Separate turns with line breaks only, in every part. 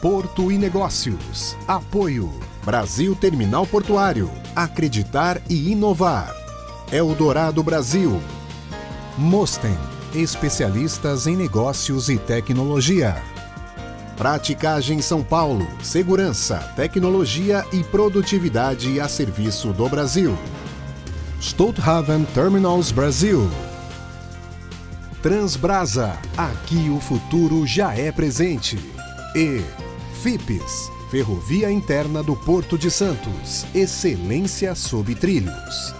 Porto e Negócios. Apoio. Brasil Terminal Portuário. Acreditar e inovar. Eldorado Brasil. Mosten. Especialistas em negócios e tecnologia. Praticagem São Paulo. Segurança, tecnologia e produtividade a serviço do Brasil. Stolthaven Terminals Brasil. Transbrasa. Aqui o futuro já é presente. E FIPS, Ferrovia Interna do Porto de Santos. Excelência sob trilhos.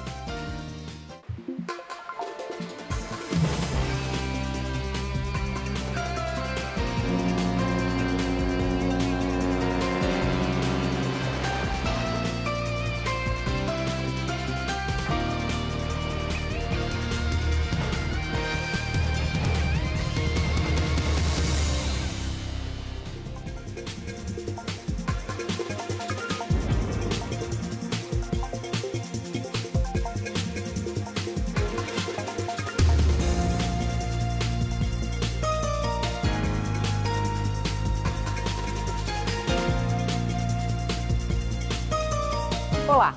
Olá!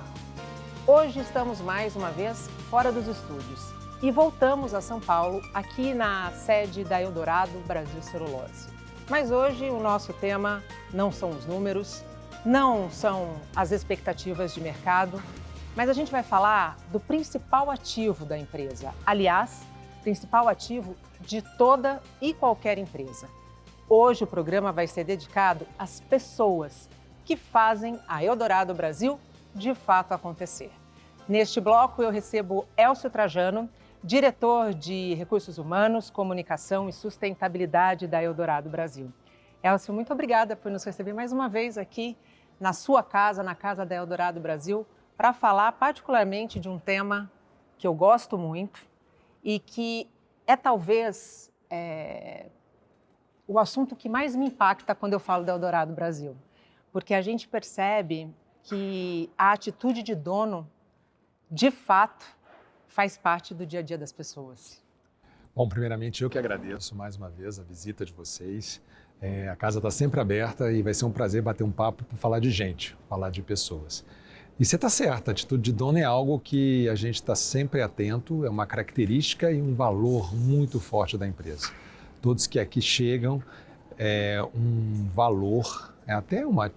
Hoje estamos mais uma vez fora dos estúdios e voltamos a São Paulo, aqui na sede da Eldorado Brasil Celulose. Mas hoje o nosso tema não são os números, não são as expectativas de mercado, mas a gente vai falar do principal ativo da empresa. Aliás, principal ativo de toda e qualquer empresa. Hoje o programa vai ser dedicado às pessoas que fazem a Eldorado Brasil de fato acontecer. Neste bloco eu recebo Elcio Trajano, diretor de Recursos Humanos, Comunicação e Sustentabilidade da Eldorado Brasil. Elcio, muito obrigada por nos receber mais uma vez aqui na sua casa, na casa da Eldorado Brasil, para falar particularmente de um tema que eu gosto muito e que é talvez o assunto que mais me impacta quando eu falo da Eldorado Brasil, porque a gente percebe que a atitude de dono, de fato, faz parte do dia a dia das pessoas.
Bom, primeiramente eu que agradeço mais uma vez a visita de vocês. A casa está sempre aberta e vai ser um prazer bater um papo para falar de gente, falar de pessoas. E você está certo, a atitude de dono é algo que a gente está sempre atento, é uma característica e um valor muito forte da empresa. Todos que aqui chegam, é um valor, é até uma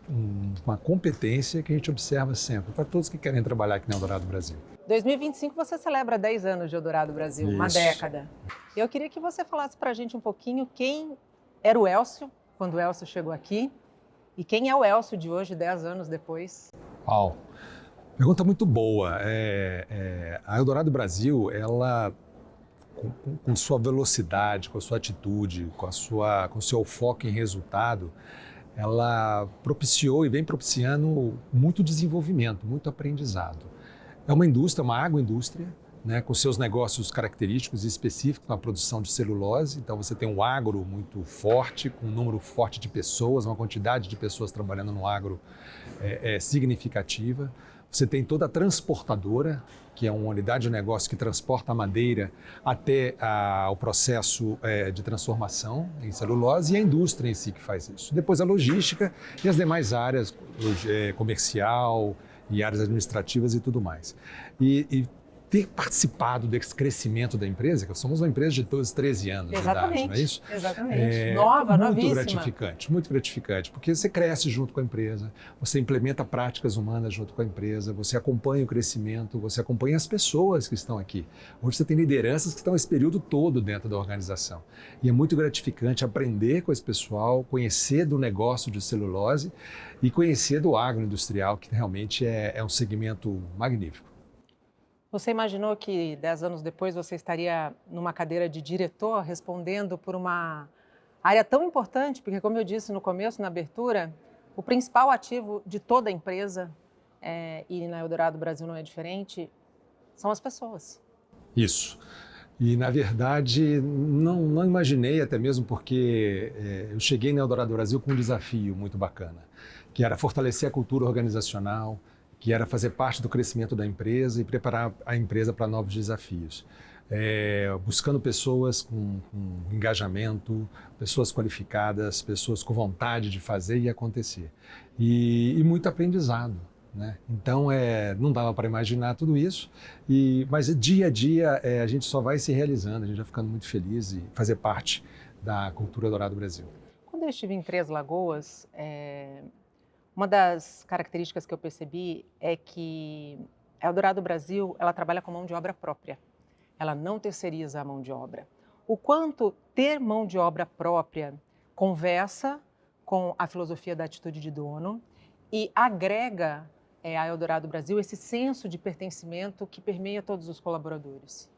competência que a gente observa sempre, para todos que querem trabalhar aqui na Eldorado Brasil.
2025 você celebra 10 anos de Eldorado Brasil,
Isso.
Uma década. Eu queria que você falasse para a gente um pouquinho quem era o Elcio, quando o Elcio chegou aqui, e quem é o Elcio de hoje, 10 anos depois.
Uau, pergunta muito boa. A Eldorado Brasil, ela, com sua velocidade, com a sua atitude, com o seu foco em resultado, ela propiciou e vem propiciando muito desenvolvimento, muito aprendizado. É uma indústria, uma agroindústria, né, com seus negócios característicos e específicos na produção de celulose. Então você tem um agro muito forte, com um número forte de pessoas, uma quantidade de pessoas trabalhando no agro significativa. Você tem toda a transportadora, que é uma unidade de negócio que transporta a madeira até o processo de transformação em celulose, e a indústria em si que faz isso. Depois a logística e as demais áreas, comercial e áreas administrativas e tudo mais. E ter participado desse crescimento da empresa, que somos uma empresa de 12, 13 anos de idade, não é isso?
Exatamente, nova, novíssima.
Muito gratificante, porque você cresce junto com a empresa, você implementa práticas humanas junto com a empresa, você acompanha o crescimento, você acompanha as pessoas que estão aqui. Hoje você tem lideranças que estão esse período todo dentro da organização. E é muito gratificante aprender com esse pessoal, conhecer do negócio de celulose e conhecer do agroindustrial, que realmente é um segmento magnífico.
Você imaginou que 10 anos depois você estaria numa cadeira de diretor respondendo por uma área tão importante? Porque, como eu disse no começo, na abertura, o principal ativo de toda a empresa, e na Eldorado Brasil não é diferente, são as pessoas.
Isso. E, na verdade, não imaginei, até mesmo porque eu cheguei na Eldorado Brasil com um desafio muito bacana, que era fortalecer a cultura organizacional, que era fazer parte do crescimento da empresa e preparar a empresa para novos desafios. buscando pessoas com engajamento, pessoas qualificadas, pessoas com vontade de fazer e acontecer. E muito aprendizado, né? Então, não dava para imaginar tudo isso, mas dia a dia a gente só vai se realizando, a gente vai ficando muito feliz e fazer parte da cultura Eldorado Brasil.
Quando eu estive em Três Lagoas, uma das características que eu percebi é que a Eldorado Brasil, ela trabalha com mão de obra própria. Ela não terceiriza a mão de obra. O quanto ter mão de obra própria conversa com a filosofia da atitude de dono e agrega a Eldorado Brasil esse senso de pertencimento que permeia todos os colaboradores.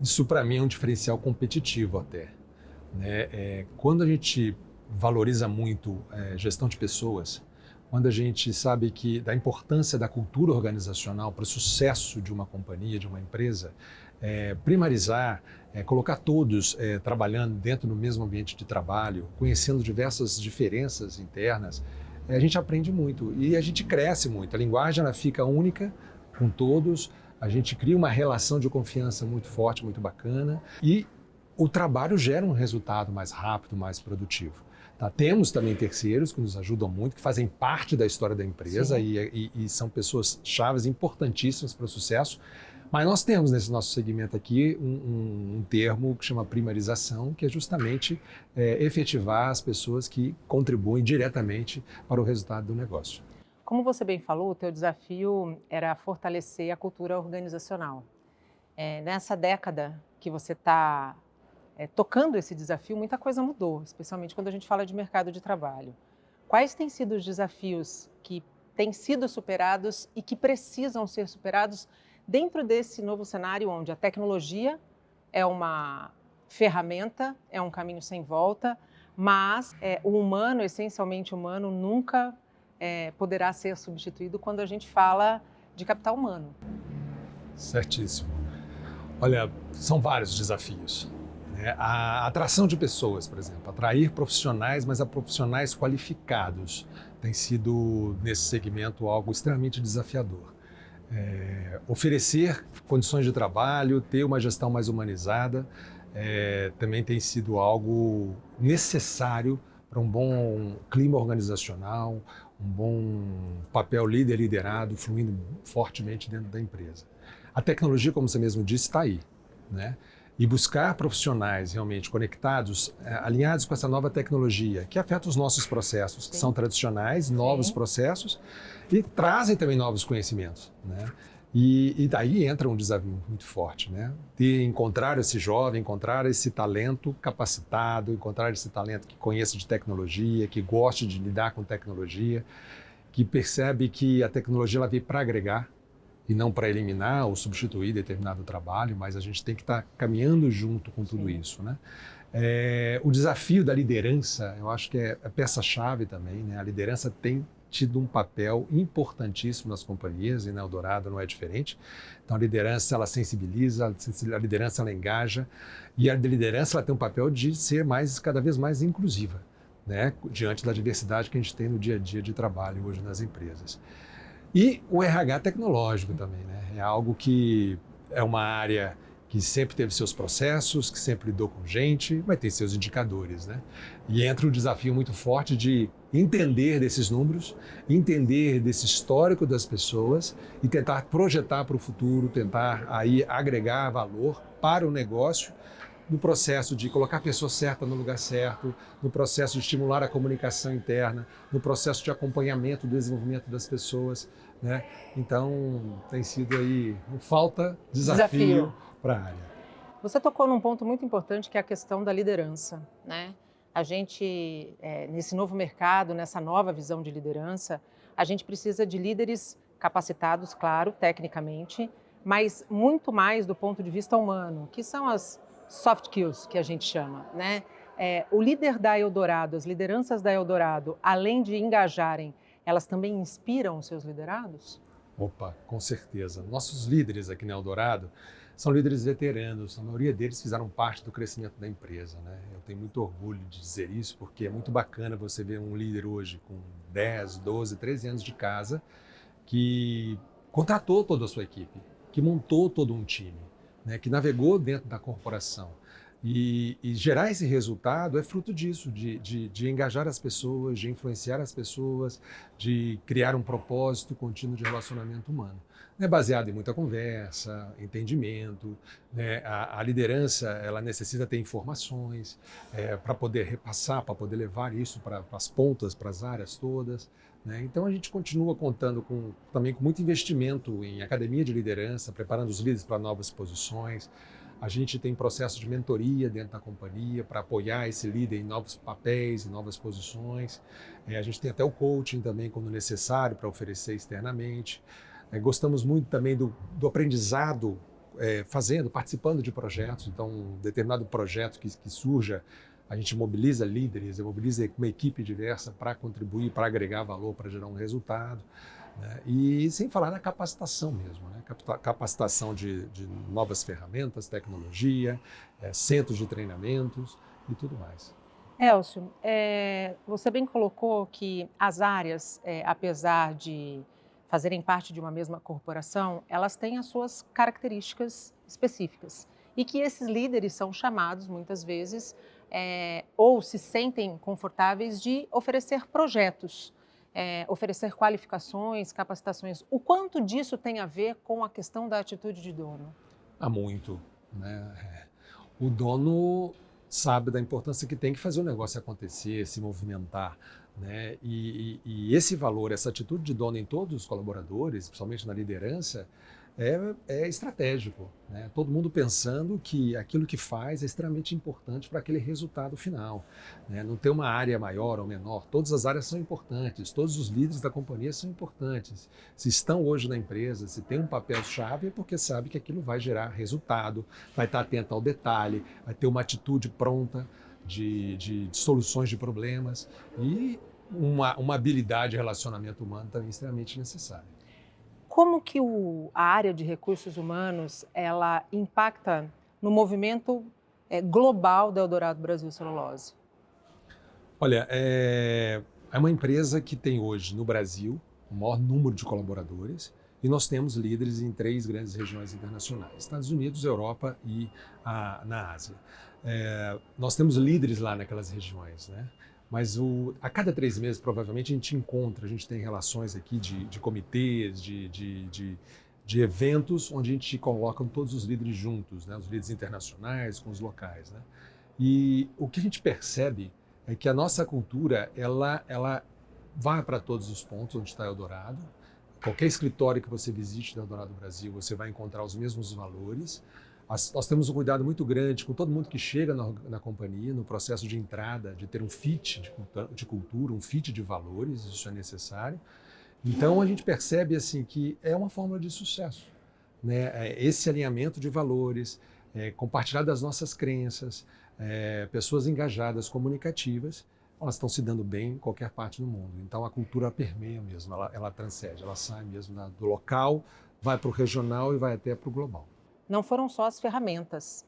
Isso, para mim, é um diferencial competitivo até, né? Quando a gente valoriza muito gestão de pessoas, quando a gente sabe da importância da cultura organizacional para o sucesso de uma companhia, de uma empresa, primarizar, colocar todos trabalhando dentro do mesmo ambiente de trabalho, conhecendo diversas diferenças internas, a gente aprende muito e a gente cresce muito. A linguagem ela fica única com todos, a gente cria uma relação de confiança muito forte, muito bacana e o trabalho gera um resultado mais rápido, mais produtivo. Tá? Temos também terceiros que nos ajudam muito, que fazem parte da história da empresa e são pessoas chaves importantíssimas para o sucesso. Mas nós temos nesse nosso segmento aqui um termo que chama primarização, que é justamente efetivar as pessoas que contribuem diretamente para o resultado do negócio.
Como você bem falou, o teu desafio era fortalecer a cultura organizacional. Nessa década que você está tocando esse desafio, muita coisa mudou, especialmente quando a gente fala de mercado de trabalho. Quais têm sido os desafios que têm sido superados e que precisam ser superados dentro desse novo cenário onde a tecnologia é uma ferramenta, é um caminho sem volta, mas o humano, essencialmente humano, nunca poderá ser substituído quando a gente fala de capital humano?
Certíssimo. Olha, são vários desafios. A atração de pessoas, por exemplo, atrair profissionais, mas a profissionais qualificados, tem sido, nesse segmento, algo extremamente desafiador. Oferecer condições de trabalho, ter uma gestão mais humanizada, também tem sido algo necessário para um bom clima organizacional, um bom papel líder-liderado fluindo fortemente dentro da empresa. A tecnologia, como você mesmo disse, está aí, né? E buscar profissionais realmente conectados, alinhados com essa nova tecnologia, que afeta os nossos processos, que são tradicionais, novos processos, e trazem também novos conhecimentos, né? E daí entra um desafio muito forte, né? De encontrar esse jovem, encontrar esse talento capacitado, encontrar esse talento que conheça de tecnologia, que goste de lidar com tecnologia, que percebe que a tecnologia ela veio para agregar, e não para eliminar ou substituir determinado trabalho, mas a gente tem que estar caminhando junto com tudo isso, né? O desafio da liderança, eu acho que é a peça-chave também, né? A liderança tem tido um papel importantíssimo nas companhias e na Eldorado não é diferente. Então a liderança ela sensibiliza, a liderança ela engaja e a liderança ela tem um papel de ser cada vez mais inclusiva, né? Diante da diversidade que a gente tem no dia a dia de trabalho hoje nas empresas. E o RH tecnológico também, né? É algo que é uma área que sempre teve seus processos, que sempre lidou com gente, mas tem seus indicadores, né? E entra um desafio muito forte de entender desses números, entender desse histórico das pessoas e tentar projetar para o futuro, tentar aí agregar valor para o negócio no processo de colocar a pessoa certa no lugar certo, no processo de estimular a comunicação interna, no processo de acompanhamento do desenvolvimento das pessoas, né? Então, tem sido aí desafio para a área.
Você tocou num ponto muito importante que é a questão da liderança, né? A gente, nesse novo mercado, nessa nova visão de liderança, a gente precisa de líderes capacitados, claro, tecnicamente, mas muito mais do ponto de vista humano, que são as soft skills, que a gente chama, né? O líder da Eldorado, as lideranças da Eldorado, além de engajarem, elas também inspiram os seus liderados?
Opa, com certeza. Nossos líderes aqui na Eldorado são líderes veteranos, a maioria deles fizeram parte do crescimento da empresa, né? Eu tenho muito orgulho de dizer isso, porque é muito bacana você ver um líder hoje com 10, 12, 13 anos de casa, que contratou toda a sua equipe, que montou todo um time, né, que navegou dentro da corporação. E gerar esse resultado é fruto disso, de engajar as pessoas, de influenciar as pessoas, de criar um propósito contínuo de relacionamento humano. É baseado em muita conversa, entendimento, né? A liderança ela necessita ter informações para poder repassar, para poder levar isso para as pontas, para as áreas todas. Né? Então a gente continua contando também com muito investimento em academia de liderança, preparando os líderes para novas posições. A gente tem processo de mentoria dentro da companhia para apoiar esse líder em novos papéis, em novas posições. A gente tem até o coaching também, quando necessário, para oferecer externamente. Gostamos muito também do aprendizado, participando de projetos. Então, um determinado projeto que surja, a gente mobiliza líderes, mobiliza uma equipe diversa para contribuir, para agregar valor, para gerar um resultado. Né? E sem falar na capacitação mesmo, né? Capacitação de novas ferramentas, tecnologia, centros de treinamentos e tudo mais.
Elcio, você bem colocou que as áreas, apesar de fazerem parte de uma mesma corporação, elas têm as suas características específicas e que esses líderes são chamados muitas vezes ou se sentem confortáveis de oferecer projetos, oferecer qualificações, capacitações. O quanto disso tem a ver com a questão da atitude de dono?
Há muito, né? O dono sabe da importância que tem que fazer o negócio acontecer, se movimentar, né? E esse valor, essa atitude de dono em todos os colaboradores, principalmente na liderança, é estratégico, né? Todo mundo pensando que aquilo que faz é extremamente importante para aquele resultado final, né? Não tem uma área maior ou menor, todas as áreas são importantes, todos os líderes da companhia são importantes. Se estão hoje na empresa, se tem um papel-chave, é porque sabe que aquilo vai gerar resultado, vai estar atento ao detalhe, vai ter uma atitude pronta de soluções de problemas e uma habilidade de relacionamento humano também extremamente necessária.
Como que a área de recursos humanos ela impacta no movimento global da Eldorado Brasil Celulose?
Olha, é uma empresa que tem hoje no Brasil o maior número de colaboradores e nós temos líderes em 3 grandes regiões internacionais, Estados Unidos, Europa e na Ásia. Nós temos líderes lá naquelas regiões, né? Mas a cada 3 meses, provavelmente, a gente tem relações aqui de comitês, de eventos, onde a gente coloca todos os líderes juntos, né? Os líderes internacionais com os locais, né? E o que a gente percebe é que a nossa cultura, ela vai para todos os pontos onde está Eldorado. Qualquer escritório que você visite da Eldorado Brasil, você vai encontrar os mesmos valores. Nós temos um cuidado muito grande com todo mundo que chega na companhia, no processo de entrada, de ter um fit de cultura, um fit de valores, isso é necessário. Então a gente percebe assim que é uma fórmula de sucesso, né? Esse alinhamento de valores, compartilhar das nossas crenças, pessoas engajadas, comunicativas, elas estão se dando bem em qualquer parte do mundo. Então a cultura permeia mesmo, ela transcende, ela sai mesmo do local, vai para o regional e vai até para o global.
Não foram só as ferramentas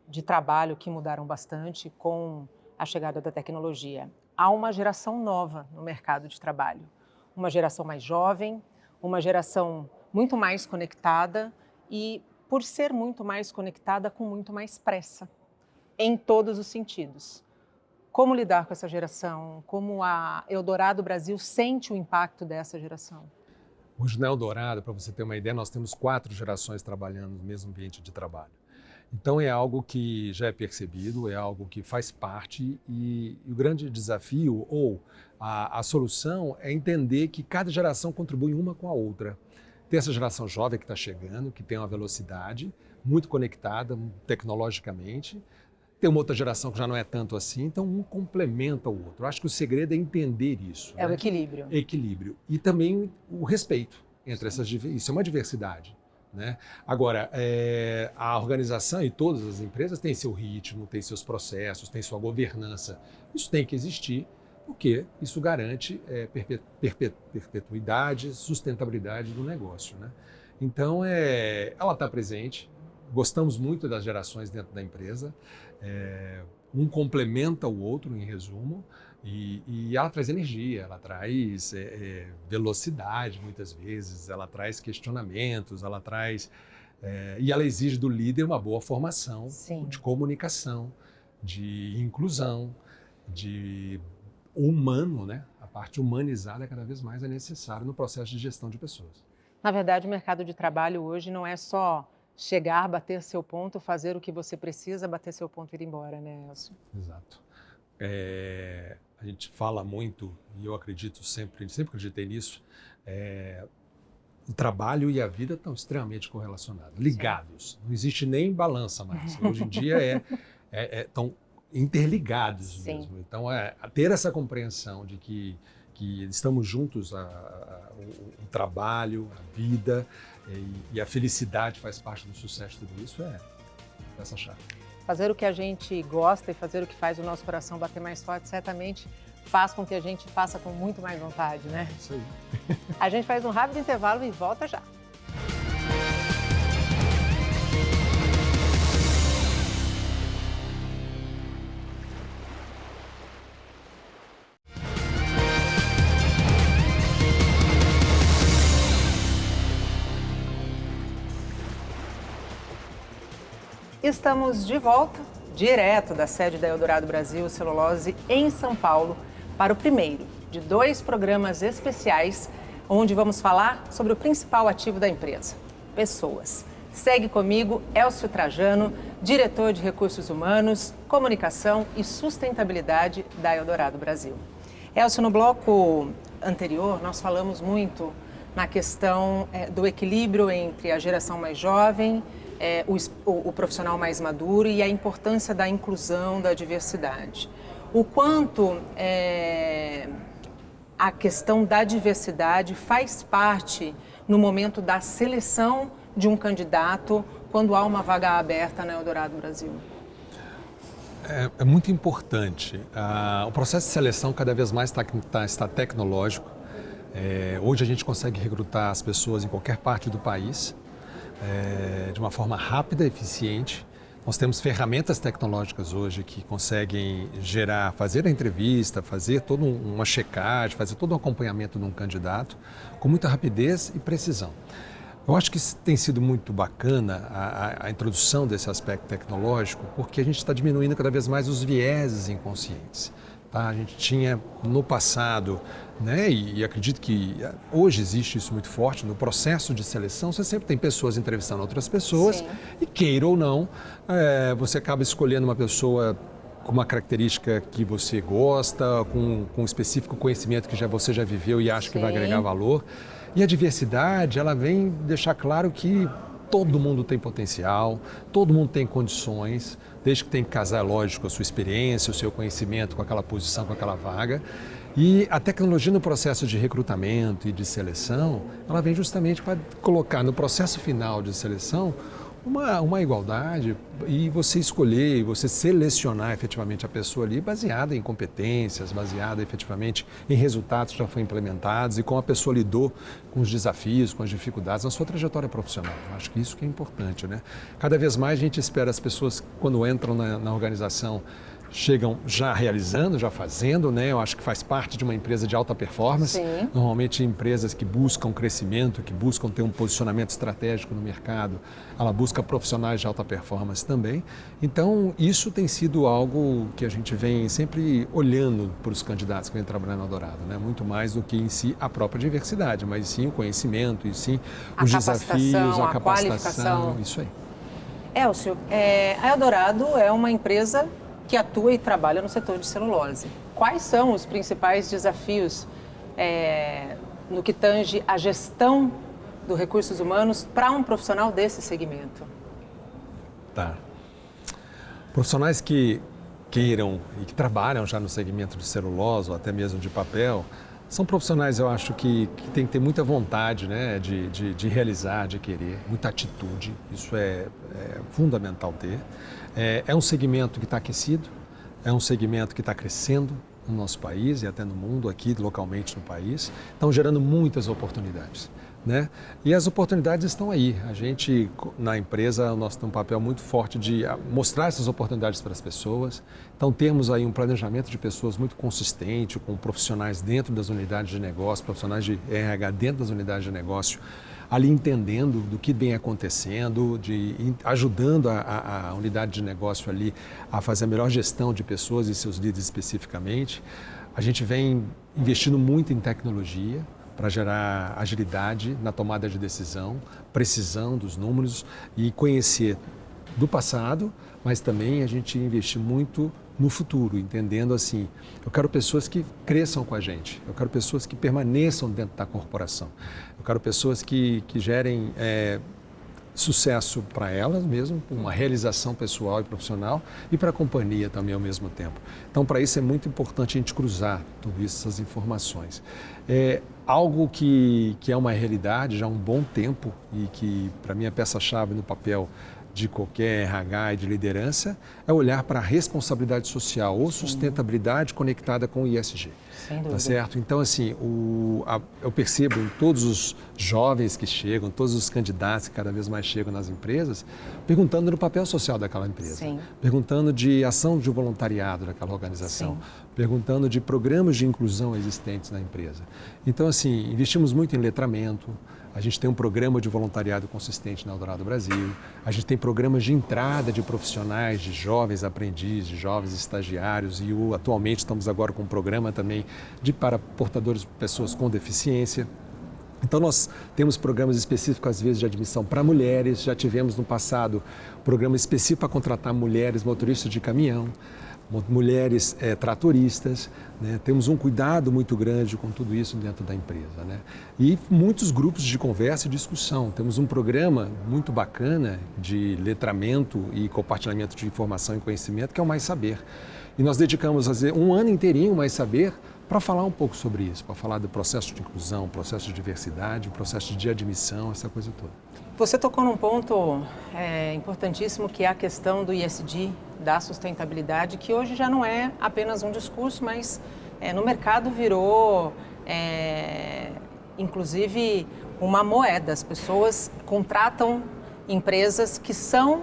de trabalho que mudaram bastante com a chegada da tecnologia. Há uma geração nova no mercado de trabalho. Uma geração mais jovem, uma geração muito mais conectada e, por ser muito mais conectada, com muito mais pressa, em todos os sentidos. Como lidar com essa geração? Como a Eldorado Brasil sente o impacto dessa geração?
Hoje na Eldorado, para você ter uma ideia, nós temos 4 gerações trabalhando no mesmo ambiente de trabalho. Então é algo que já é percebido, é algo que faz parte e o grande desafio ou a solução é entender que cada geração contribui uma com a outra. Tem essa geração jovem que está chegando, que tem uma velocidade muito conectada tecnologicamente. Tem uma outra geração que já não é tanto assim, então um complementa o outro. Eu acho que o segredo é entender isso.
É, né? O equilíbrio.
Equilíbrio. E também o respeito entre essas diversidades. Isso é uma diversidade, né? Agora, a organização e todas as empresas têm seu ritmo, têm seus processos, têm sua governança. Isso tem que existir, porque isso garante perpetuidade, sustentabilidade do negócio, né? Então, ela está presente. Gostamos muito das gerações dentro da empresa, um complementa o outro, em resumo, e ela traz energia, ela traz velocidade muitas vezes, ela traz questionamentos, ela traz E ela exige do líder uma boa formação
Sim.
de comunicação, de inclusão, de humano, né? A parte humanizada cada vez mais é necessária no processo de gestão de pessoas.
Na verdade, o mercado de trabalho hoje não é só chegar, bater seu ponto, fazer o que você precisa, bater seu ponto e ir embora, né, Elcio?
Exato. A gente fala muito, e eu acredito sempre acreditei nisso, o trabalho e a vida estão extremamente correlacionados, ligados. Não existe nem balança mais. Hoje em dia estão interligados mesmo. Então, ter essa compreensão de que estamos juntos, o trabalho, a vida e a felicidade faz parte do sucesso de tudo isso, é essa chave.
Fazer o que a gente gosta e fazer o que faz o nosso coração bater mais forte, certamente faz com que a gente faça com muito mais vontade, né?
Isso aí.
A gente faz um rápido intervalo e volta já. Estamos de volta, direto da sede da Eldorado Brasil Celulose em São Paulo, para o primeiro de 2 programas especiais, onde vamos falar sobre o principal ativo da empresa, pessoas. Segue comigo, Elcio Trajano, diretor de Recursos Humanos, Comunicação e Sustentabilidade da Eldorado Brasil. Elcio, no bloco anterior, nós falamos muito na questão do equilíbrio entre a geração mais jovem, o profissional mais maduro e a importância da inclusão, da diversidade. O quanto a questão da diversidade faz parte no momento da seleção de um candidato quando há uma vaga aberta na Eldorado Brasil?
É muito importante. O processo de seleção cada vez mais está tecnológico. Hoje a gente consegue recrutar as pessoas em qualquer parte do país de uma forma rápida e eficiente. Nós temos ferramentas tecnológicas hoje que conseguem fazer a entrevista, fazer toda uma checagem, fazer todo um acompanhamento de um candidato com muita rapidez e precisão. Eu acho que tem sido muito bacana a introdução desse aspecto tecnológico, porque a gente está diminuindo cada vez mais os vieses inconscientes. Tá? A gente tinha no passado, né, e acredito que hoje existe isso muito forte, no processo de seleção você sempre tem pessoas entrevistando outras pessoas. Sim. E queira ou não, você acaba escolhendo uma pessoa com uma característica que você gosta, com um específico conhecimento que você já viveu e acha Sim. que vai agregar valor. E a diversidade, ela vem deixar claro que todo mundo tem potencial, todo mundo tem condições, desde que tem que casar, lógico, a sua experiência, o seu conhecimento com aquela posição, com aquela vaga. E a tecnologia no processo de recrutamento e de seleção, ela vem justamente para colocar no processo final de seleção uma igualdade e você escolher, você selecionar efetivamente a pessoa ali baseada em competências, baseada efetivamente em resultados que já foram implementados e como a pessoa lidou com os desafios, com as dificuldades na sua trajetória profissional. Eu acho que isso que é importante, né? Cada vez mais a gente espera as pessoas, quando entram na organização, chegam já realizando, já fazendo, né? Eu acho que faz parte de uma empresa de alta performance. Sim. Normalmente empresas que buscam crescimento, que buscam ter um posicionamento estratégico no mercado, ela busca profissionais de alta performance também. Então, isso tem sido algo que a gente vem sempre olhando para os candidatos que vêm trabalhar na Eldorado, né? Muito mais do que em si a própria diversidade, mas sim o conhecimento, e sim os desafios, a capacitação, isso aí.
Elcio, a Eldorado é uma empresa que atua e trabalha no setor de celulose. Quais são os principais desafios no que tange a gestão dos recursos humanos para um profissional desse segmento?
Tá. Profissionais que queiram e que trabalham já no segmento de celulose ou até mesmo de papel, são profissionais, eu acho, que tem que ter muita vontade, né, de realizar, de querer, muita atitude, isso é fundamental ter. É um segmento que está aquecido, é um segmento que está crescendo no nosso país e até no mundo, aqui localmente no país, estão gerando muitas oportunidades, né? E as oportunidades estão aí. A gente, na empresa, nós temos um papel muito forte de mostrar essas oportunidades para as pessoas. Então, temos aí um planejamento de pessoas muito consistente, com profissionais dentro das unidades de negócio, profissionais de RH dentro das unidades de negócio, ali entendendo do que vem acontecendo, ajudando a unidade de negócio ali a fazer a melhor gestão de pessoas e seus líderes especificamente. A gente vem investindo muito em tecnologia para gerar agilidade na tomada de decisão, precisão dos números e conhecer do passado, mas também a gente investir muito no futuro, entendendo assim, eu quero pessoas que cresçam com a gente, eu quero pessoas que permaneçam dentro da corporação, eu quero pessoas que gerem sucesso para elas mesmo, uma realização pessoal e profissional e para a companhia também ao mesmo tempo. Então, para isso é muito importante a gente cruzar todas essas informações. É algo que é uma realidade já há um bom tempo e que, para mim, é peça-chave no papel de qualquer RH e de liderança, é olhar para a responsabilidade social ou sustentabilidade conectada com o ISG.
Sem dúvida.
Tá certo? Então, assim, eu percebo em todos os jovens que chegam, todos os candidatos que cada vez mais chegam nas empresas, perguntando no papel social daquela empresa,
Sim.
perguntando de ação de voluntariado daquela organização,
Sim.
perguntando de programas de inclusão existentes na empresa. Então, assim, investimos muito em letramento. A gente tem um programa de voluntariado consistente na Eldorado Brasil. A gente tem programas de entrada de profissionais, de jovens aprendizes, de jovens estagiários e atualmente estamos agora com um programa também para portadores, pessoas com deficiência. Então nós temos programas específicos às vezes de admissão para mulheres, já tivemos no passado programa específico para contratar mulheres motoristas de caminhão, mulheres tratoristas, né? Temos um cuidado muito grande com tudo isso dentro da empresa, né? E muitos grupos de conversa e discussão. Temos um programa muito bacana de letramento e compartilhamento de informação e conhecimento, que é o Mais Saber. E nós dedicamos um ano inteirinho o Mais Saber para falar um pouco sobre isso, para falar do processo de inclusão, processo de diversidade, processo de admissão, essa coisa toda.
Você tocou num ponto importantíssimo, que é a questão do ESG, da sustentabilidade, que hoje já não é apenas um discurso, mas no mercado virou, inclusive, uma moeda. As pessoas contratam empresas que são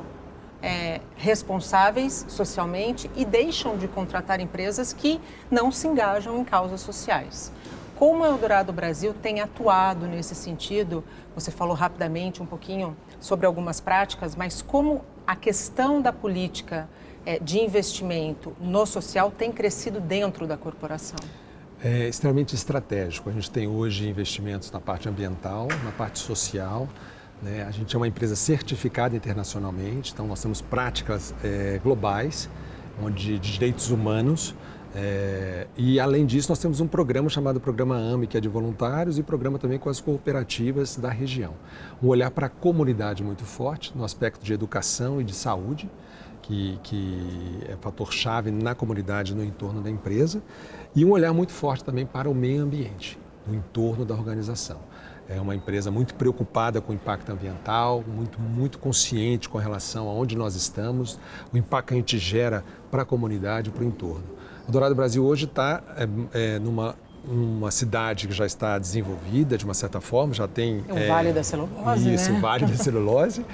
responsáveis socialmente e deixam de contratar empresas que não se engajam em causas sociais. Como a Eldorado Brasil tem atuado nesse sentido? Você falou rapidamente um pouquinho sobre algumas práticas, mas como a questão da política de investimento no social tem crescido dentro da corporação?
É extremamente estratégico. A gente tem hoje investimentos na parte ambiental, na parte social, né? A gente é uma empresa certificada internacionalmente, então nós temos práticas globais de direitos humanos. E além disso nós temos um programa chamado Programa AME, que é de voluntários, e programa também com as cooperativas da região. Um olhar para a comunidade muito forte no aspecto de educação e de saúde, que é fator-chave na comunidade, no entorno da empresa, e um olhar muito forte também para o meio ambiente, no entorno da organização. É uma empresa muito preocupada com o impacto ambiental, muito consciente com relação a onde nós estamos, o impacto que a gente gera para a comunidade e para o entorno. O Eldorado Brasil hoje está numa cidade que já está desenvolvida de uma certa forma, já tem...
O Vale da Celulose,
isso,
né?
o Vale da Celulose,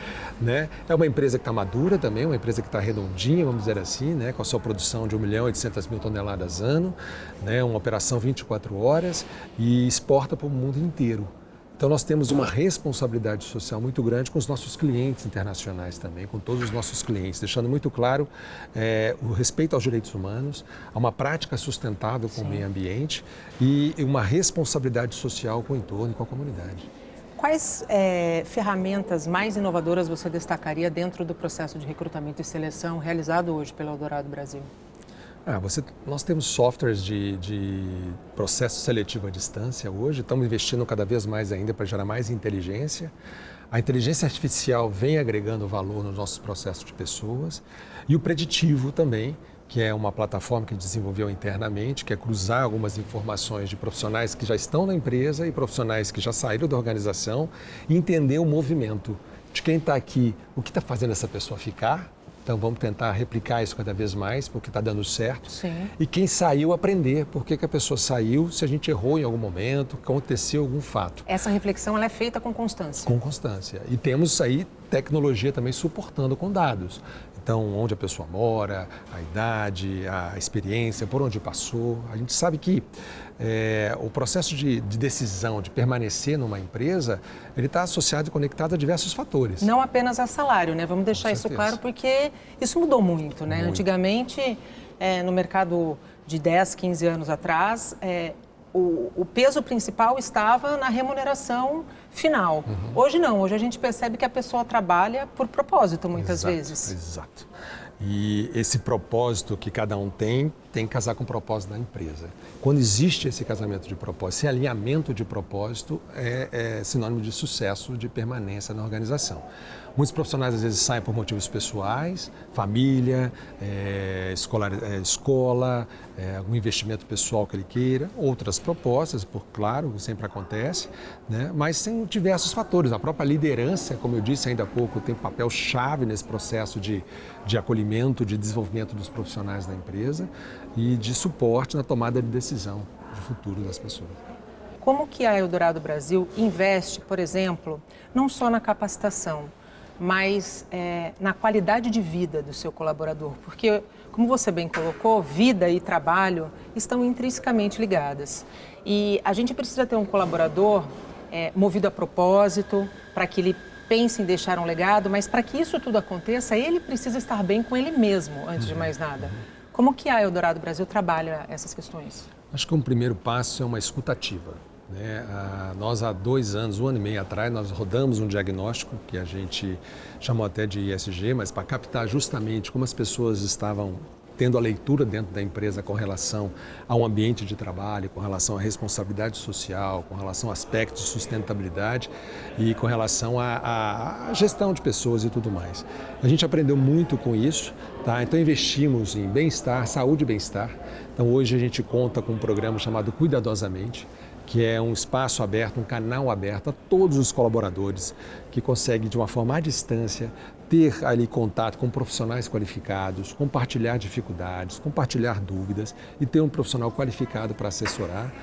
né? É uma empresa que está madura também, uma empresa que está redondinha, vamos dizer assim, né? Com a sua produção de 1.800.000 toneladas ano, né? Uma operação 24 horas e exporta para o mundo inteiro. Então nós temos uma responsabilidade social muito grande com os nossos clientes internacionais também, com todos os nossos clientes, deixando muito claro o respeito aos direitos humanos, a uma prática sustentável com o meio ambiente e uma responsabilidade social com o entorno e com a comunidade.
Quais ferramentas mais inovadoras você destacaria dentro do processo de recrutamento e seleção realizado hoje pela Eldorado Brasil?
Nós temos softwares de processo seletivo à distância hoje, estamos investindo cada vez mais ainda para gerar mais inteligência. A inteligência artificial vem agregando valor nos nossos processos de pessoas e o preditivo também, que é uma plataforma que desenvolveu internamente, que é cruzar algumas informações de profissionais que já estão na empresa e profissionais que já saíram da organização e entender o movimento de quem está aqui, o que está fazendo essa pessoa ficar. Então vamos tentar replicar isso cada vez mais, porque está dando certo.
Sim. E
quem saiu, aprender por que a pessoa saiu, se a gente errou em algum momento, aconteceu algum fato.
Essa reflexão ela é feita com constância.
Com constância. E temos aí tecnologia também suportando com dados. Então, onde a pessoa mora, a idade, a experiência, por onde passou. A gente sabe que o processo de decisão de permanecer numa empresa, ele está associado e conectado a diversos fatores.
Não apenas a salário, né? Vamos deixar isso claro, porque isso mudou muito, né?
Muito.
Antigamente, no mercado de 10, 15 anos atrás, o peso principal estava na remuneração final. Hoje não, hoje a gente percebe que a pessoa trabalha por propósito muitas vezes.
Exato. E esse propósito que cada um tem que casar com o propósito da empresa. Quando existe esse casamento de propósito, esse alinhamento de propósito é sinônimo de sucesso, de permanência na organização. Muitos profissionais às vezes saem por motivos pessoais, família, escola, algum investimento pessoal que ele queira, outras propostas, claro, sempre acontece, né? Mas tem diversos fatores. A própria liderança, como eu disse ainda há pouco, tem um papel chave nesse processo de acolhimento, de desenvolvimento dos profissionais da empresa e de suporte na tomada de decisão de futuro das pessoas.
Como que a Eldorado Brasil investe, por exemplo, não só na capacitação, mas na qualidade de vida do seu colaborador? Porque, como você bem colocou, vida e trabalho estão intrinsecamente ligadas. E a gente precisa ter um colaborador movido a propósito, para que ele pense em deixar um legado, mas para que isso tudo aconteça, ele precisa estar bem com ele mesmo, antes de mais nada. Como que a Eldorado Brasil trabalha essas questões?
Acho que um primeiro passo é uma escuta ativa. Nós há 2 anos, 1 ano e meio atrás, nós rodamos um diagnóstico que a gente chamou até de ISG, mas para captar justamente como as pessoas estavam tendo a leitura dentro da empresa com relação ao ambiente de trabalho, com relação à responsabilidade social, com relação a aspectos de sustentabilidade e com relação à gestão de pessoas e tudo mais. A gente aprendeu muito com isso, tá? Então investimos em bem-estar, saúde e bem-estar. Então hoje a gente conta com um programa chamado Cuidadosamente, que é um espaço aberto, um canal aberto a todos os colaboradores que conseguem, de uma forma à distância, ter ali contato com profissionais qualificados, compartilhar dificuldades, compartilhar dúvidas e ter um profissional qualificado para assessorar.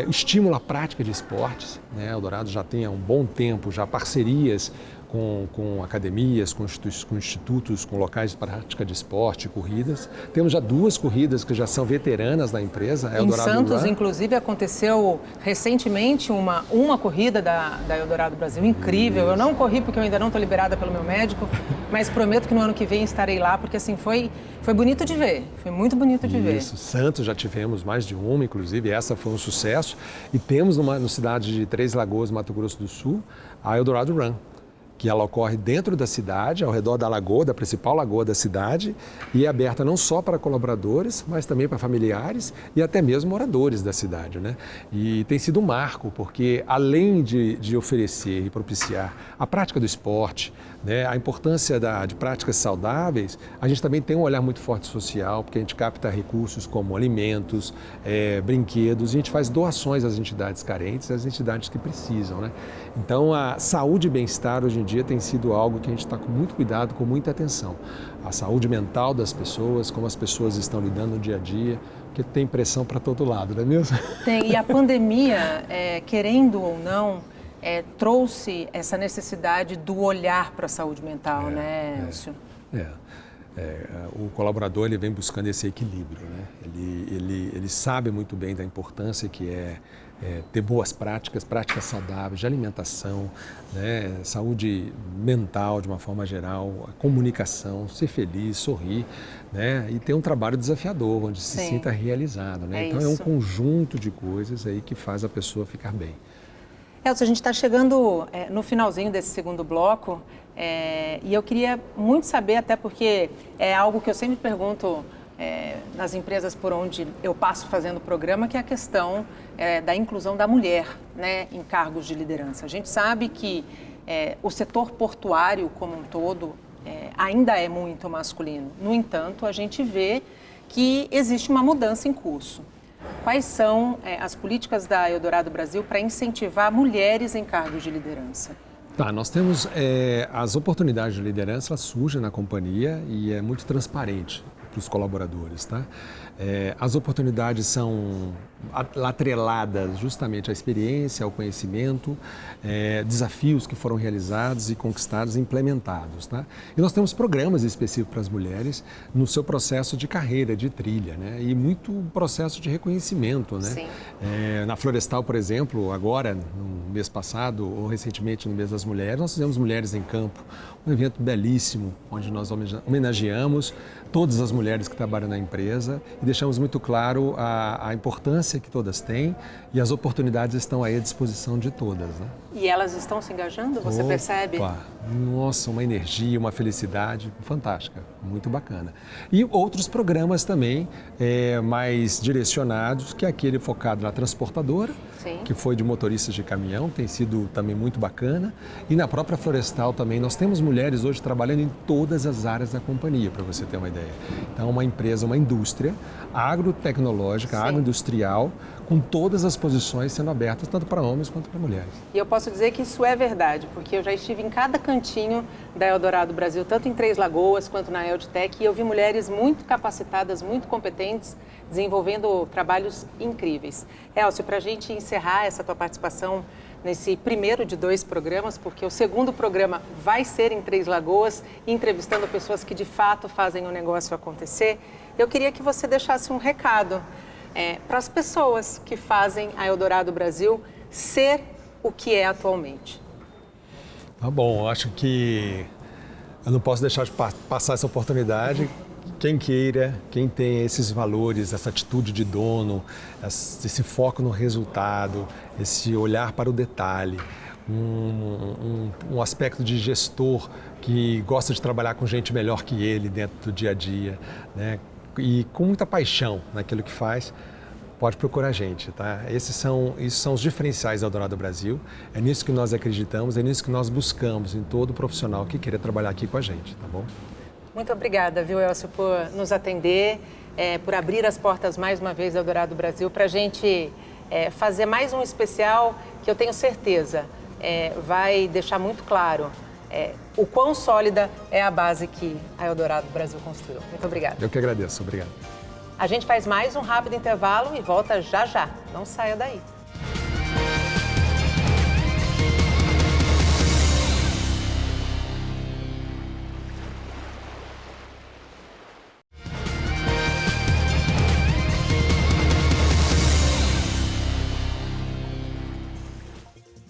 Estimula a prática de esportes, né? A Eldorado já tem há um bom tempo já parcerias com academias, com institutos, com locais de prática de esporte, corridas. Temos já 2 corridas que já são veteranas da empresa.
Em Santos, inclusive, aconteceu recentemente uma corrida da Eldorado Brasil, incrível. Eu não corri porque eu ainda não estou liberada pelo meu médico, mas prometo que no ano que vem estarei lá, porque assim, foi bonito de ver, foi muito bonito de ver.
Isso, Santos já tivemos mais de uma, inclusive essa foi um sucesso. E temos na cidade de Três Lagoas, Mato Grosso do Sul, a Eldorado Run, que ela ocorre dentro da cidade, ao redor da lagoa, da principal lagoa da cidade, e é aberta não só para colaboradores, mas também para familiares e até mesmo moradores da cidade, né? E tem sido um marco, porque além de oferecer e propiciar a prática do esporte, né, a importância de práticas saudáveis, a gente também tem um olhar muito forte social, porque a gente capta recursos como alimentos, brinquedos, e a gente faz doações às entidades carentes, às entidades que precisam, né? Então, a saúde e bem-estar hoje em dia tem sido algo que a gente está com muito cuidado, com muita atenção. A saúde mental das pessoas, como as pessoas estão lidando no dia a dia, porque tem pressão para todo lado, não é mesmo?
Tem, e a pandemia, querendo ou não, trouxe essa necessidade do olhar para a saúde mental, né, Elcio?
O colaborador ele vem buscando esse equilíbrio, né? Ele sabe muito bem da importância que é ter boas práticas saudáveis de alimentação, né? Saúde mental de uma forma geral, a comunicação, ser feliz, sorrir, né? E ter um trabalho desafiador, onde se sinta realizado, né? Então é um conjunto de coisas aí que faz a pessoa ficar bem.
Elcio, a gente está chegando no finalzinho desse segundo bloco e eu queria muito saber, até porque é algo que eu sempre pergunto nas empresas por onde eu passo fazendo o programa, que é a questão da inclusão da mulher, né, em cargos de liderança. A gente sabe que o setor portuário como um todo ainda é muito masculino. No entanto, a gente vê que existe uma mudança em curso. Quais são as políticas da Eldorado Brasil para incentivar mulheres em cargos de liderança?
Nós temos as oportunidades de liderança, elas surgem na companhia e é muito transparente. os colaboradores, tá? As oportunidades são atreladas justamente à experiência, ao conhecimento, desafios que foram realizados e conquistados e implementados, tá? E nós temos programas específicos para as mulheres no seu processo de carreira, de trilha, né? E muito processo de reconhecimento, né?
Sim.
Na Florestal, por exemplo, agora, no mês passado, ou recentemente no mês das mulheres, nós fizemos Mulheres em Campo, um evento belíssimo, onde nós homenageamos todas as mulheres que trabalham na empresa e deixamos muito claro a importância que todas têm e as oportunidades estão aí à disposição de todas, né?
E elas estão se engajando, você percebe?
Nossa, uma energia, uma felicidade fantástica, muito bacana. E outros programas também mais direcionados, que é aquele focado na transportadora,
Sim.
que foi de motoristas de caminhão, tem sido também muito bacana. E na própria Florestal também, nós temos mulheres hoje trabalhando em todas as áreas da companhia, para você ter uma ideia. Então, uma empresa, uma indústria agrotecnológica,
Sim.
agroindustrial, com todas as posições sendo abertas, tanto para homens quanto para mulheres.
E eu posso dizer que isso é verdade, porque eu já estive em cada cantinho da Eldorado Brasil, tanto em Três Lagoas quanto na Eldtech, e eu vi mulheres muito capacitadas, muito competentes, desenvolvendo trabalhos incríveis. Elcio, para a gente encerrar essa tua participação nesse primeiro de 2 programas, porque o segundo programa vai ser em Três Lagoas, entrevistando pessoas que de fato fazem o negócio acontecer, eu queria que você deixasse um recado para as pessoas que fazem a Eldorado Brasil ser o que é atualmente.
Tá bom, acho que eu não posso deixar de passar essa oportunidade. Quem queira, quem tem esses valores, essa atitude de dono, esse foco no resultado, esse olhar para o detalhe, um aspecto de gestor que gosta de trabalhar com gente melhor que ele dentro do dia a dia, né? E com muita paixão naquilo que faz, pode procurar a gente, tá? Esses são os diferenciais da Eldorado Brasil, é nisso que nós acreditamos, é nisso que nós buscamos em todo profissional que queira trabalhar aqui com a gente, tá bom?
Muito obrigada, viu, Elcio, por nos atender, por abrir as portas mais uma vez da Eldorado Brasil, para a gente fazer mais um especial que eu tenho certeza vai deixar muito claro o quão sólida é a base que a Eldorado Brasil construiu. Muito obrigada.
Eu que agradeço, obrigado.
A gente faz mais um rápido intervalo e volta já já. Não saia daí.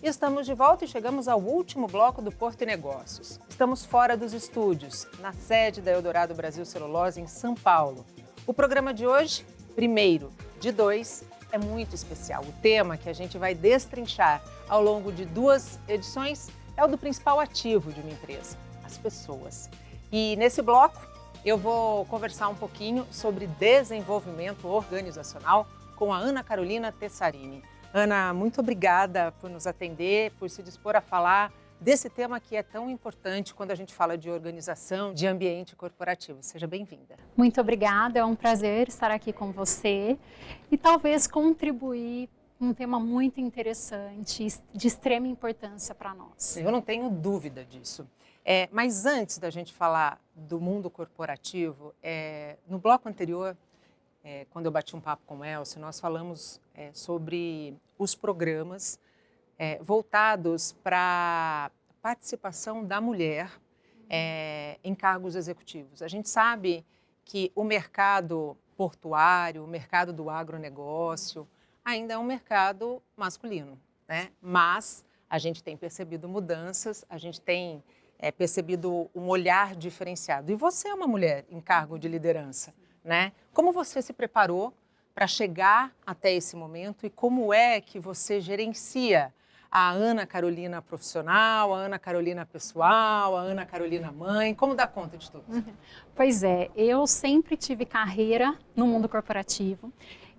Estamos de volta e chegamos ao último bloco do Porto e Negócios. Estamos fora dos estúdios, na sede da Eldorado Brasil Celulose, em São Paulo. O programa de hoje, primeiro de 2, é muito especial. O tema que a gente vai destrinchar ao longo de 2 edições é o do principal ativo de uma empresa, as pessoas. E nesse bloco eu vou conversar um pouquinho sobre desenvolvimento organizacional com a Ana Carolina Tessarini. Ana, muito obrigada por nos atender, por se dispor a falar desse tema que é tão importante quando a gente fala de organização, de ambiente corporativo. Seja bem-vinda.
Muito obrigada, é um prazer estar aqui com você e talvez contribuir com um tema muito interessante, de extrema importância para nós.
Eu não tenho dúvida disso. Mas antes da gente falar do mundo corporativo, no bloco anterior, quando eu bati um papo com o Elcio, nós falamos sobre os programas voltados para a participação da mulher em cargos executivos. A gente sabe que o mercado portuário, o mercado do agronegócio, ainda é um mercado masculino, né? Mas a gente tem percebido mudanças, a gente tem percebido um olhar diferenciado. E você é uma mulher em cargo de liderança, né? Como você se preparou para chegar até esse momento e como é que você gerencia a Ana Carolina profissional, a Ana Carolina pessoal, a Ana Carolina mãe? Como dá conta de tudo?
Pois é, eu sempre tive carreira no mundo corporativo.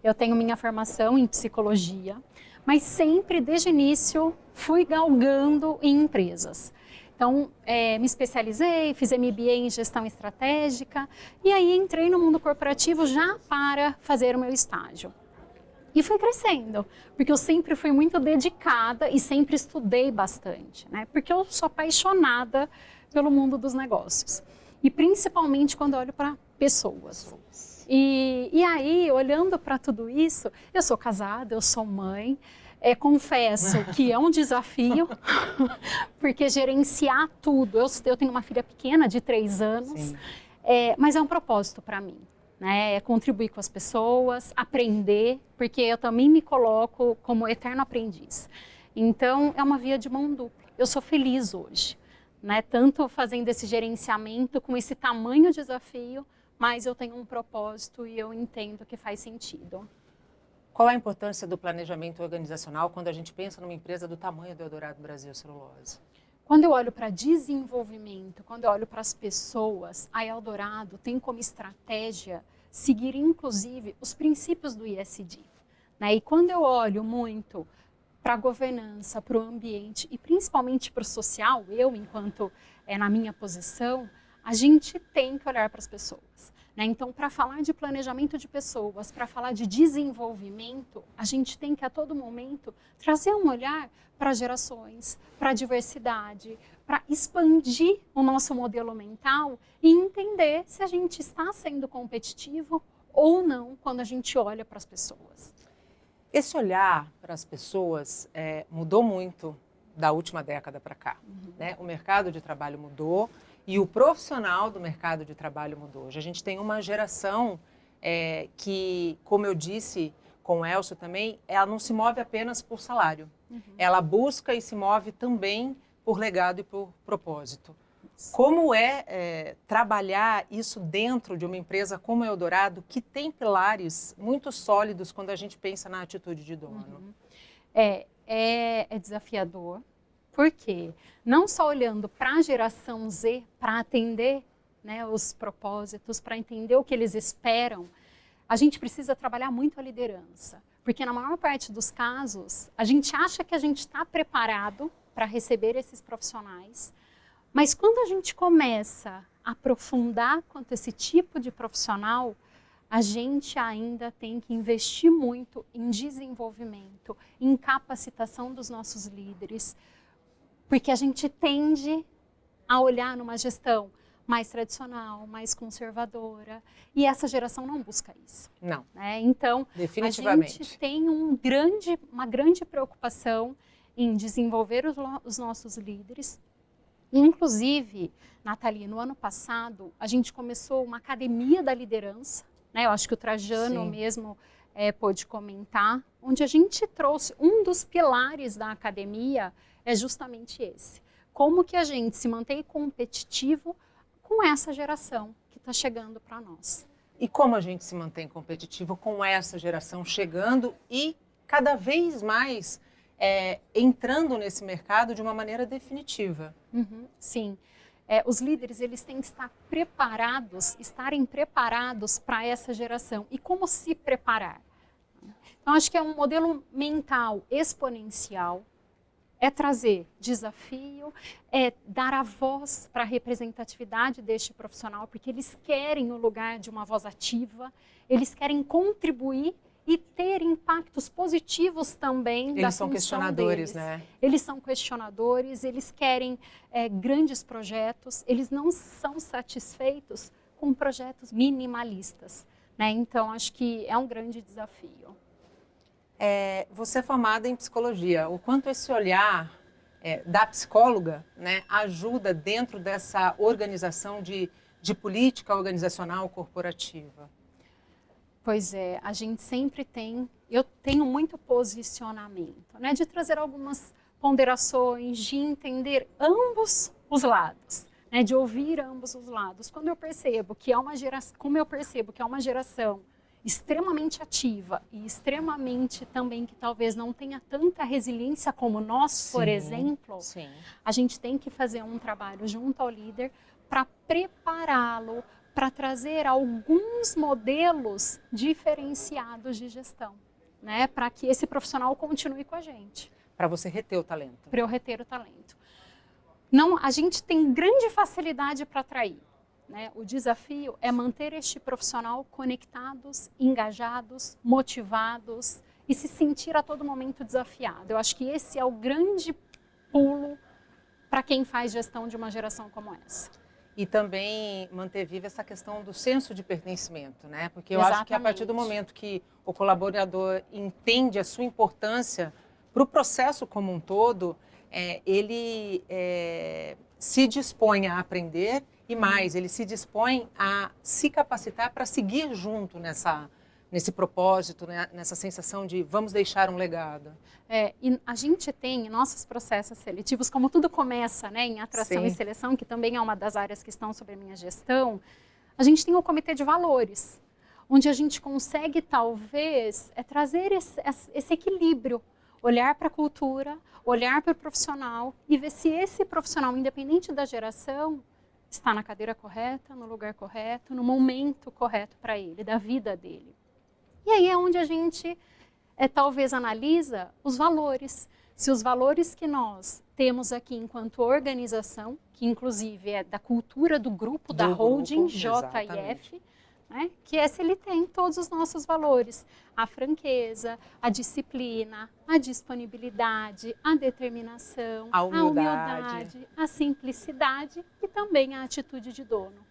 Eu tenho minha formação em psicologia, mas sempre, desde o início, fui galgando em empresas. Então, me especializei, fiz MBA em gestão estratégica e aí entrei no mundo corporativo já para fazer o meu estágio. E fui crescendo, porque eu sempre fui muito dedicada e sempre estudei bastante, né? Porque eu sou apaixonada pelo mundo dos negócios. E principalmente quando eu olho para pessoas. E aí, olhando para tudo isso, eu sou casada, eu sou mãe, confesso que é um desafio, porque gerenciar tudo, eu tenho uma filha pequena de 3 anos, mas é um propósito para mim, né? É contribuir com as pessoas, aprender, porque eu também me coloco como eterno aprendiz. Então, é uma via de mão dupla. Eu sou feliz hoje, né? Tanto fazendo esse gerenciamento com esse tamanho desafio, mas eu tenho um propósito e eu entendo que faz sentido.
Qual a importância do planejamento organizacional quando a gente pensa numa empresa do tamanho do Eldorado Brasil Celulose?
Quando eu olho para desenvolvimento, quando eu olho para as pessoas, a Eldorado tem como estratégia seguir, inclusive, os princípios do ESG, né? E quando eu olho muito para a governança, para o ambiente e principalmente para o social, eu, enquanto na minha posição, a gente tem que olhar para as pessoas, né? Então, para falar de planejamento de pessoas, para falar de desenvolvimento, a gente tem que, a todo momento, trazer um olhar para gerações, para a diversidade, para expandir o nosso modelo mental e entender se a gente está sendo competitivo ou não quando a gente olha para as pessoas.
Esse olhar para as pessoas mudou muito da última década para cá, né? O mercado de trabalho mudou. E o profissional do mercado de trabalho mudou. Hoje a gente tem uma geração que, como eu disse com o Elcio também, ela não se move apenas por salário. Ela busca e se move também por legado e por propósito. Como trabalhar isso dentro de uma empresa como a Eldorado, que tem pilares muito sólidos quando a gente pensa na atitude de dono?
É desafiador. Por quê? Não só olhando para a geração Z, para atender, né, os propósitos, para entender o que eles esperam, a gente precisa trabalhar muito a liderança. Porque na maior parte dos casos, a gente acha que a gente está preparado para receber esses profissionais, mas quando a gente começa a aprofundar quanto esse tipo de profissional, a gente ainda tem que investir muito em desenvolvimento, em capacitação dos nossos líderes, porque a gente tende a olhar numa gestão mais tradicional, mais conservadora, e essa geração não busca isso.
Não.
Né? Então,
definitivamente.
A gente tem uma grande preocupação em desenvolver os nossos líderes. Inclusive, Nathalie, no ano passado, a gente começou uma academia da liderança, né? Eu acho que o Trajano mesmo pôde comentar, onde a gente trouxe um dos pilares da academia, é justamente esse. Como que a gente se mantém competitivo com essa geração que está chegando para nós.
E como a gente se mantém competitivo com essa geração chegando e cada vez mais entrando nesse mercado de uma maneira definitiva?
Sim. Os líderes, eles têm que estarem preparados para essa geração. E como se preparar? Então, acho que é um modelo mental exponencial, é trazer desafio, é dar a voz para a representatividade deste profissional, porque eles querem o lugar de uma voz ativa, eles querem contribuir e ter impactos positivos também da função deles.
Eles são questionadores, né?
Eles são questionadores, eles querem grandes projetos, eles não são satisfeitos com projetos minimalistas, né? Então, acho que é um grande desafio.
Você é formada em psicologia. O quanto esse olhar da psicóloga, né, ajuda dentro dessa organização de política organizacional corporativa?
Pois é, a gente sempre eu tenho muito posicionamento, né, de trazer algumas ponderações, de entender ambos os lados, né, de ouvir ambos os lados. Quando eu percebo que é uma geração extremamente ativa e extremamente também que talvez não tenha tanta resiliência como nós, por exemplo, a gente tem que fazer um trabalho junto ao líder para prepará-lo, para trazer alguns modelos diferenciados de gestão, né, para que esse profissional continue com a gente.
Para você reter o talento.
Para eu reter o talento. Não, a gente tem grande facilidade para atrair. Né? O desafio é manter este profissional conectados, engajados, motivados e se sentir a todo momento desafiado. Eu acho que esse é o grande pulo para quem faz gestão de uma geração como essa.
E também manter viva essa questão do senso de pertencimento, né? Porque eu acho que a partir do momento que o colaborador entende a sua importância para o processo como um todo, ele se dispõe a aprender e mais, ele se dispõe a se capacitar para seguir junto nesse propósito, né? Nessa sensação de vamos deixar um legado.
E a gente tem nossos processos seletivos, como tudo começa, né, em atração
Sim.
e seleção, que também é uma das áreas que estão sob a minha gestão, a gente tem o comitê de valores, onde a gente consegue, talvez, trazer esse equilíbrio, olhar para a cultura, olhar para o profissional e ver se esse profissional, independente da geração, está na cadeira correta, no lugar correto, no momento correto para ele, da vida dele. E aí é onde a gente talvez analisa os valores. Se os valores que nós temos aqui enquanto organização, que inclusive é da cultura do grupo, da holding JIF, né, que se ele tem todos os nossos valores. A franqueza, a disciplina, a disponibilidade, a determinação, a humildade, a simplicidade e também a atitude de dono.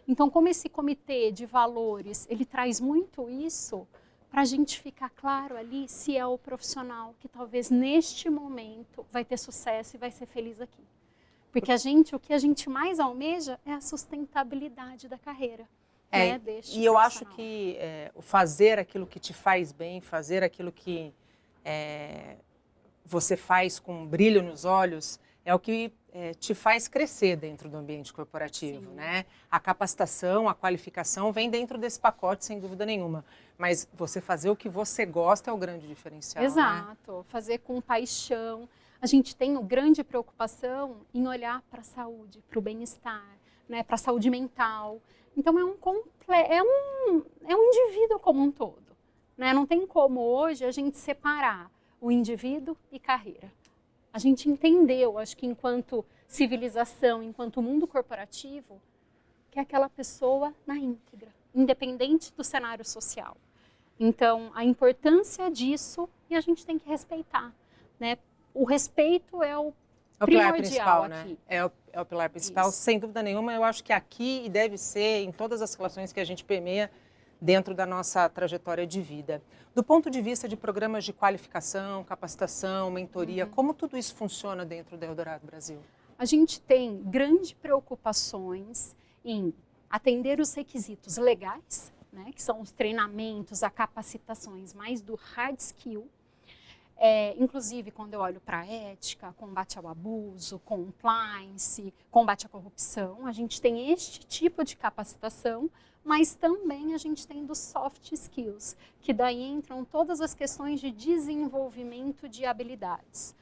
Então, como esse comitê de valores, ele traz muito isso para a gente ficar claro ali se é o profissional que talvez neste momento vai ter sucesso e vai ser feliz aqui. Porque o que a gente mais almeja é a sustentabilidade da carreira. Né,
e eu acho que fazer aquilo que te faz bem, fazer aquilo que você faz com um brilho nos olhos, é o que te faz crescer dentro do ambiente corporativo, né? A capacitação, a qualificação vem dentro desse pacote, sem dúvida nenhuma. Mas você fazer o que você gosta é o grande diferencial.
Exato, né? Fazer com paixão. A gente tem uma grande preocupação em olhar para a saúde, para o bem-estar, né? Para a saúde mental. Então é um indivíduo como um todo, né? Não tem como hoje a gente separar o indivíduo e carreira. A gente entendeu, acho que enquanto civilização, enquanto mundo corporativo, que é aquela pessoa na íntegra, independente do cenário social. Então, a importância disso, e a gente tem que respeitar, né? O respeito é o
pilar principal, aqui. Né? É o pilar principal,
Isso.
Sem dúvida nenhuma. Eu acho que aqui, e deve ser em todas as relações que a gente permeia dentro da nossa trajetória de vida. Do ponto de vista de programas de qualificação, capacitação, mentoria, como tudo isso funciona dentro da Eldorado Brasil?
A gente tem grandes preocupações em atender os requisitos legais, né, que são os treinamentos, as capacitações mais do hard skill. Inclusive, quando eu olho para a ética, combate ao abuso, compliance, combate à corrupção, a gente tem este tipo de capacitação, mas também a gente tem dos soft skills, que daí entram todas as questões de desenvolvimento de habilidades.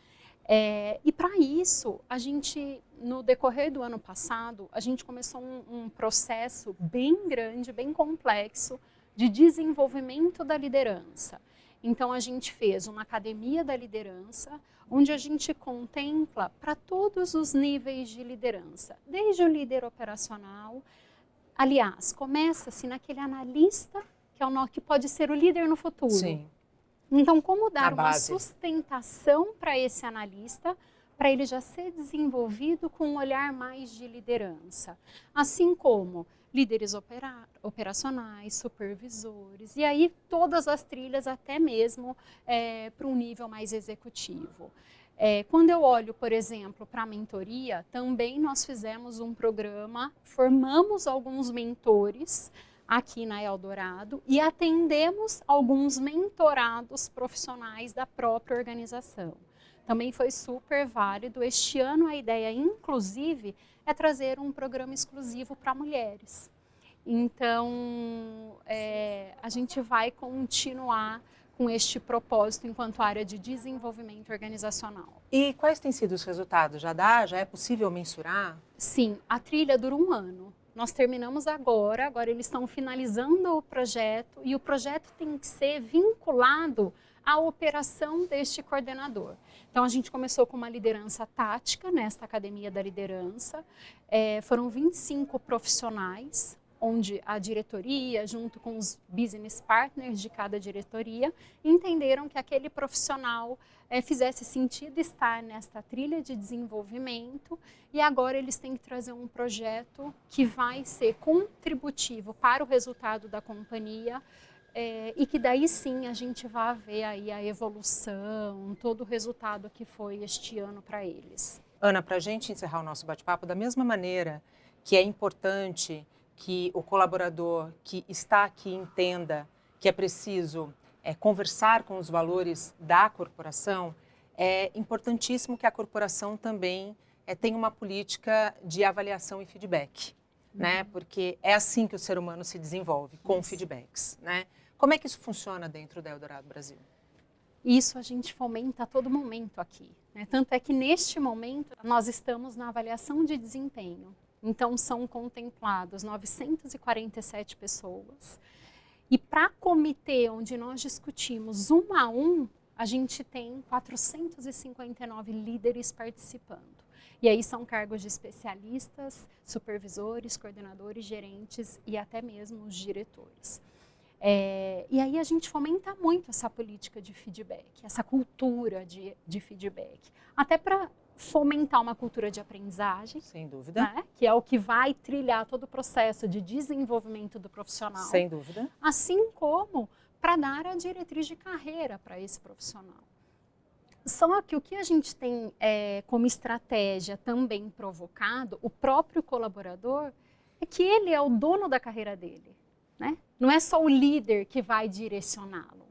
E para isso, a gente, no decorrer do ano passado, a gente começou um processo bem grande, bem complexo, de desenvolvimento da liderança. Então, a gente fez uma academia da liderança, onde a gente contempla para todos os níveis de liderança, desde o líder operacional. Aliás, começa-se naquele analista, que pode ser o líder no futuro.
Sim.
Então, como dar uma sustentação para esse analista, para ele já ser desenvolvido com um olhar mais de liderança. Assim como líderes operacionais, supervisores, e aí todas as trilhas até mesmo para um nível mais executivo. Quando eu olho, por exemplo, para a mentoria, também nós fizemos um programa, formamos alguns mentores aqui na Eldorado e atendemos alguns mentorados profissionais da própria organização. Também foi super válido. Este ano a ideia, inclusive, é trazer um programa exclusivo para mulheres. Então, a gente vai continuar com este propósito enquanto área de desenvolvimento organizacional.
E quais têm sido os resultados? Já é possível mensurar?
Sim, a trilha dura 1 ano. Nós terminamos agora eles estão finalizando o projeto e o projeto tem que ser vinculado à operação deste coordenador. Então, a gente começou com uma liderança tática nesta Academia da Liderança. Foram 25 profissionais onde a diretoria, junto com os business partners de cada diretoria, entenderam que aquele profissional fizesse sentido estar nesta trilha de desenvolvimento, e agora eles têm que trazer um projeto que vai ser contributivo para o resultado da companhia, e que daí sim a gente vai ver aí a evolução, todo o resultado que foi este ano para eles.
Ana, para a gente encerrar o nosso bate-papo, da mesma maneira que é importante que o colaborador que está aqui entenda que é preciso conversar com os valores da corporação, é importantíssimo que a corporação também tenha uma política de avaliação e feedback, né? Porque é assim que o ser humano se desenvolve, com feedbacks, né? Como é que isso funciona dentro da Eldorado Brasil?
Isso a gente fomenta a todo momento aqui, né? Tanto é que neste momento nós estamos na avaliação de desempenho. Então são contemplados 947 pessoas. E para comitê onde nós discutimos 1 a 1, a gente tem 459 líderes participando. E aí são cargos de especialistas, supervisores, coordenadores, gerentes e até mesmo os diretores. E aí a gente fomenta muito essa política de feedback, essa cultura de feedback. Até para fomentar uma cultura de aprendizagem.
Sem dúvida.
Né? Que é o que vai trilhar todo o processo de desenvolvimento do profissional.
Sem dúvida.
Assim como para dar a diretriz de carreira para esse profissional. Só que o que a gente tem como estratégia também provocado, o próprio colaborador, é que ele é o dono da carreira dele. Né? Não é só o líder que vai direcioná-lo.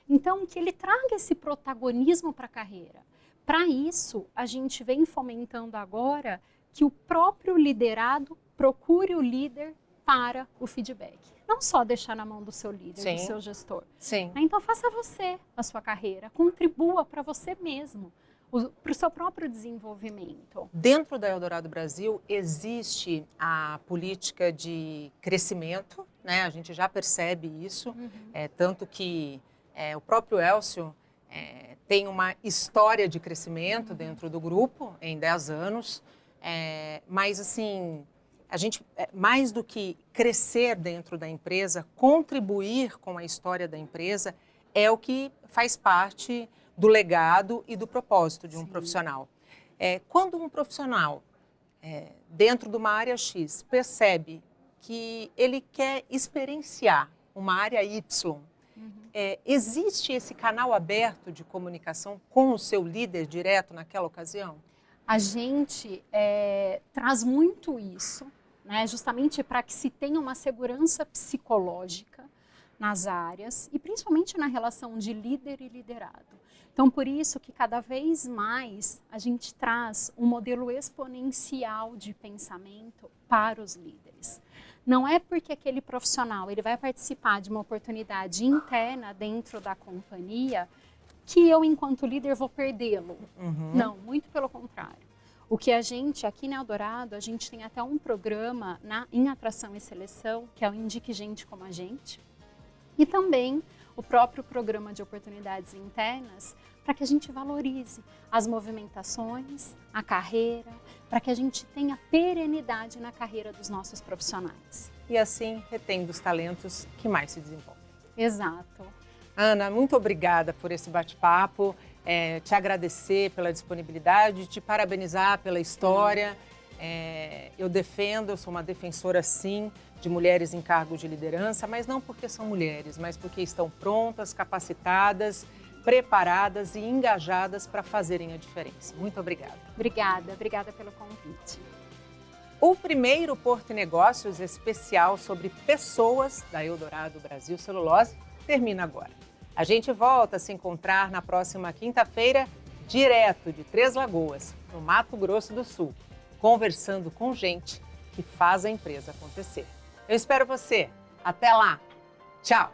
Então, que ele traga esse protagonismo para a carreira. Para isso, a gente vem fomentando agora que o próprio liderado procure o líder para o feedback. Não só deixar na mão do seu líder,
Sim.
do seu gestor.
Sim.
Então, faça você a sua carreira, contribua para você mesmo, para o seu próprio desenvolvimento.
Dentro da Eldorado Brasil existe a política de crescimento, né? A gente já percebe isso, tanto que o próprio Elcio tem uma história de crescimento dentro do grupo em 10 anos, mas assim, a gente, mais do que crescer dentro da empresa, contribuir com a história da empresa é o que faz parte do legado e do propósito de um profissional. Quando um profissional, dentro de uma área X, percebe que ele quer experienciar uma área Y, existe esse canal aberto de comunicação com o seu líder direto naquela ocasião?
A gente traz muito isso, né, justamente para que se tenha uma segurança psicológica nas áreas e principalmente na relação de líder e liderado. Então, por isso que cada vez mais a gente traz um modelo exponencial de pensamento para os líderes. Não é porque aquele profissional ele vai participar de uma oportunidade interna dentro da companhia que eu, enquanto líder, vou perdê-lo. Não, muito pelo contrário. O que a gente, aqui na Eldorado, a gente tem até um programa em atração e seleção, que é o Indique Gente Como a Gente, e também o próprio programa de oportunidades internas, para que a gente valorize as movimentações, a carreira, para que a gente tenha perenidade na carreira dos nossos profissionais.
E assim, retendo os talentos que mais se desenvolvem.
Exato.
Ana, muito obrigada por esse bate-papo, te agradecer pela disponibilidade, te parabenizar pela história. Eu sou uma defensora, sim, de mulheres em cargos de liderança, mas não porque são mulheres, mas porque estão prontas, capacitadas, preparadas e engajadas para fazerem a diferença. Muito obrigada.
Obrigada pelo convite.
O primeiro Porto e Negócios especial sobre pessoas da Eldorado Brasil Celulose termina agora. A gente volta a se encontrar na próxima quinta-feira, direto de Três Lagoas, no Mato Grosso do Sul, conversando com gente que faz a empresa acontecer. Eu espero você. Até lá. Tchau.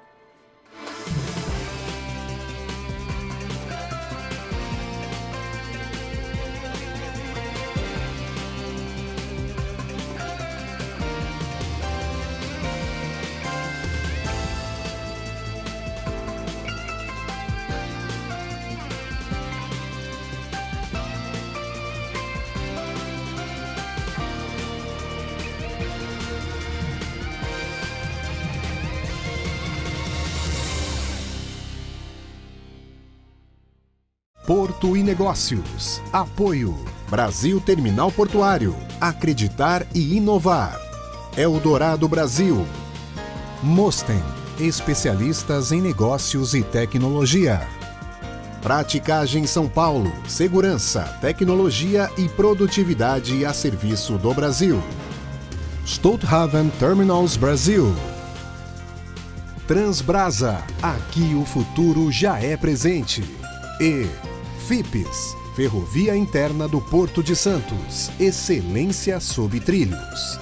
Porto e Negócios. Apoio. Brasil Terminal Portuário. Acreditar e inovar. Eldorado Brasil. Mosten. Especialistas em negócios e tecnologia. Praticagem São Paulo. Segurança, tecnologia e produtividade a serviço do Brasil. Stolthaven Terminals Brasil. Transbrasa. Aqui o futuro já é presente. E FIPS. Ferrovia Interna do Porto de Santos. Excelência sob trilhos.